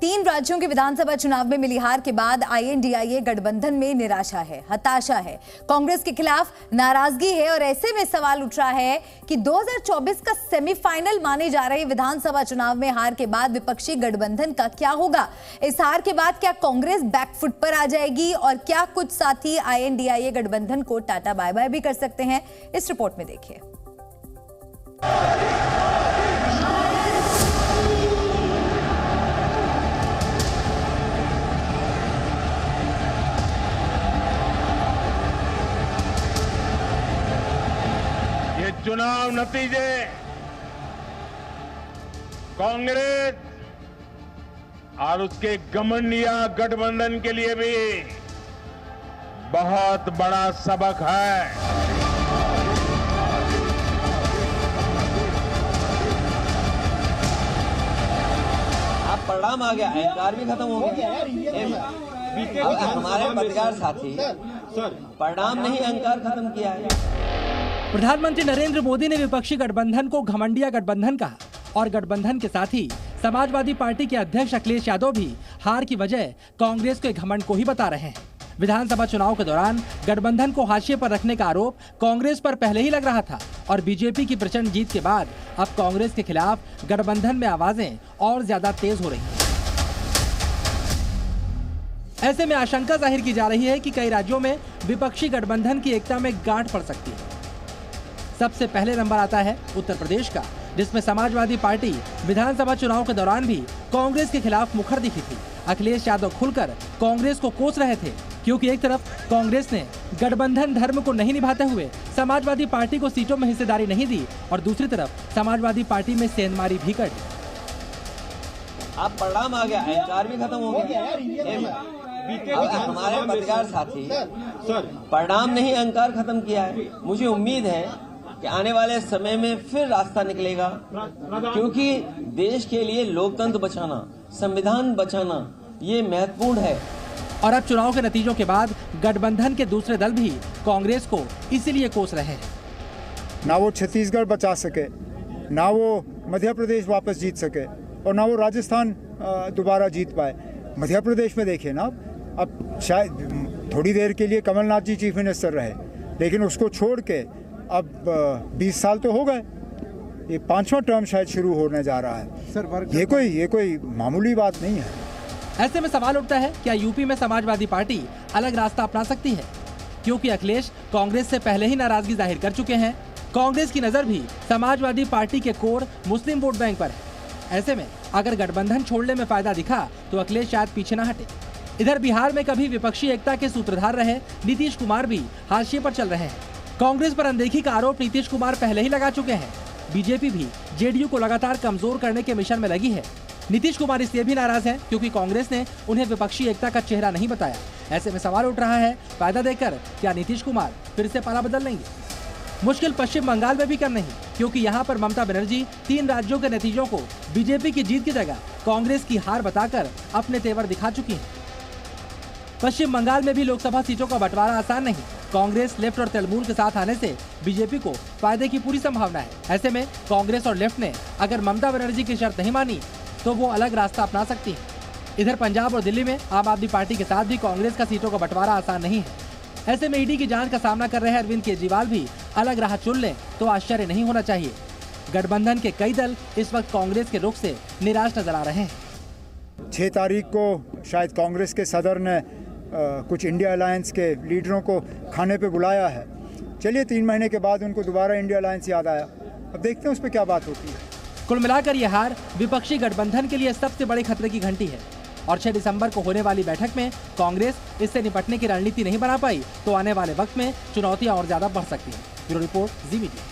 3 राज्यों के विधानसभा चुनाव में मिली हार के बाद आईएनडीआईए गठबंधन में निराशा है, हताशा है, कांग्रेस के खिलाफ नाराजगी है और ऐसे में सवाल उठ रहा है कि 2024 का सेमीफाइनल माने जा रहे विधानसभा चुनाव में हार के बाद विपक्षी गठबंधन का क्या होगा। इस हार के बाद क्या कांग्रेस बैकफुट पर आ जाएगी और क्या कुछ साथी आईएनडीआईए गठबंधन को टाटा बाय बाय भी कर सकते हैं। इस रिपोर्ट में देखिए। चुनाव नतीजे कांग्रेस और उसके घमंडिया गठबंधन के लिए भी बहुत बड़ा सबक है। अब परिणाम आ गया, अहंकार भी खत्म हो गया। हमारे पत्रकार साथी परिणाम नहीं अहंकार खत्म किया है। प्रधानमंत्री नरेंद्र मोदी ने विपक्षी गठबंधन को घमंडिया गठबंधन कहा और गठबंधन के साथ ही समाजवादी पार्टी के अध्यक्ष अखिलेश यादव भी हार की वजह कांग्रेस के घमंड को ही बता रहे हैं। विधानसभा चुनाव के दौरान गठबंधन को हाशिए पर रखने का आरोप कांग्रेस पर पहले ही लग रहा था और बीजेपी की प्रचंड जीत के बाद अब कांग्रेस के खिलाफ गठबंधन में आवाजें और ज्यादा तेज हो रही हैं। ऐसे में आशंका जाहिर की जा रही है कि कई राज्यों में विपक्षी गठबंधन की एकता में गांठ पड़ सकती है। सबसे पहले नंबर आता है उत्तर प्रदेश का, जिसमें समाजवादी पार्टी विधानसभा चुनाव के दौरान भी कांग्रेस के खिलाफ मुखर दिखी थी। अखिलेश यादव खुलकर कांग्रेस को कोस रहे थे, क्योंकि एक तरफ कांग्रेस ने गठबंधन धर्म को नहीं निभाते हुए समाजवादी पार्टी को सीटों में हिस्सेदारी नहीं दी और दूसरी तरफ समाजवादी पार्टी में सेंधमारी भी कर दी। अब परिणाम आ गया, अहंकार भी खत्म हो गया। हमारे पत्रकार साथी परिणाम नहीं अहंकार खत्म किया है। मुझे उम्मीद है कि आने वाले समय में फिर रास्ता निकलेगा, क्योंकि देश के लिए लोकतंत्र बचाना, संविधान बचाना ये महत्वपूर्ण है। और अब चुनाव के नतीजों के बाद गठबंधन के दूसरे दल भी कांग्रेस को इसीलिए कोस रहे हैं। ना वो छत्तीसगढ़ बचा सके, ना वो मध्य प्रदेश वापस जीत सके और ना वो राजस्थान दोबारा जीत पाए। मध्य प्रदेश में देखिए ना, अब शायद थोड़ी देर के लिए कमलनाथ जी चीफ मिनिस्टर रहे, लेकिन उसको छोड़ के अब 20 साल तो हो गए, ये 5वां टर्म शायद शुरू होने जा रहा है। सर ये कोई मामूली बात नहीं है। ऐसे में सवाल उठता है, क्या यूपी में समाजवादी पार्टी अलग रास्ता अपना सकती है, क्योंकि अखिलेश कांग्रेस से पहले ही नाराजगी जाहिर कर चुके हैं। कांग्रेस की नजर भी समाजवादी पार्टी के कोर मुस्लिम वोट बैंक पर है। ऐसे में अगर गठबंधन छोड़ने में फायदा दिखा तो अखिलेश शायद पीछे न हटे। इधर बिहार में कभी विपक्षी एकता के सूत्रधार रहे नीतीश कुमार भी हाशिए पर चल रहे हैं। कांग्रेस पर अनदेखी का आरोप नीतीश कुमार पहले ही लगा चुके हैं। बीजेपी भी जेडीयू को लगातार कमजोर करने के मिशन में लगी है। नीतीश कुमार इसलिए भी नाराज हैं क्योंकि कांग्रेस ने उन्हें विपक्षी एकता का चेहरा नहीं बताया। ऐसे में सवाल उठ रहा है, फायदा देकर क्या नीतीश कुमार फिर से पाला बदल लेंगे। मुश्किल पश्चिम बंगाल में भी कम नहीं, क्योंकि यहाँ पर ममता बनर्जी 3 राज्यों के नतीजों को बीजेपी की जीत की जगह कांग्रेस की हार बताकर अपने तेवर दिखा चुकी हैं। पश्चिम बंगाल में भी लोकसभा सीटों का बंटवारा आसान नहीं। कांग्रेस, लेफ्ट और तृणमूल के साथ आने से बीजेपी को फायदे की पूरी संभावना है। ऐसे में कांग्रेस और लेफ्ट ने अगर ममता बनर्जी की शर्त नहीं मानी तो वो अलग रास्ता अपना सकती है। इधर पंजाब और दिल्ली में आम आदमी पार्टी के साथ भी कांग्रेस का सीटों का बंटवारा आसान नहीं है। ऐसे में ईडी की जांच का सामना कर रहे अरविंद केजरीवाल भी अलग राह चुन लें तो आश्चर्य नहीं होना चाहिए। गठबंधन के कई दल इस वक्त कांग्रेस के रुख से निराश नजर आ रहे हैं। 6 तारीख को शायद कांग्रेस के सदर ने कुछ इंडिया अलायंस के लीडरों को खाने पे बुलाया है। चलिए 3 महीने के बाद उनको दोबारा इंडिया अलायंस याद आया। अब देखते हैं उस पर क्या बात होती है। कुल मिलाकर ये हार विपक्षी गठबंधन के लिए सबसे बड़े खतरे की घंटी है और 6 दिसंबर को होने वाली बैठक में कांग्रेस इससे निपटने की रणनीति नहीं बना पाई तो आने वाले वक्त में चुनौतियां और ज्यादा बढ़ सकती हैं। ब्यूरो रिपोर्ट, जी मीडिया।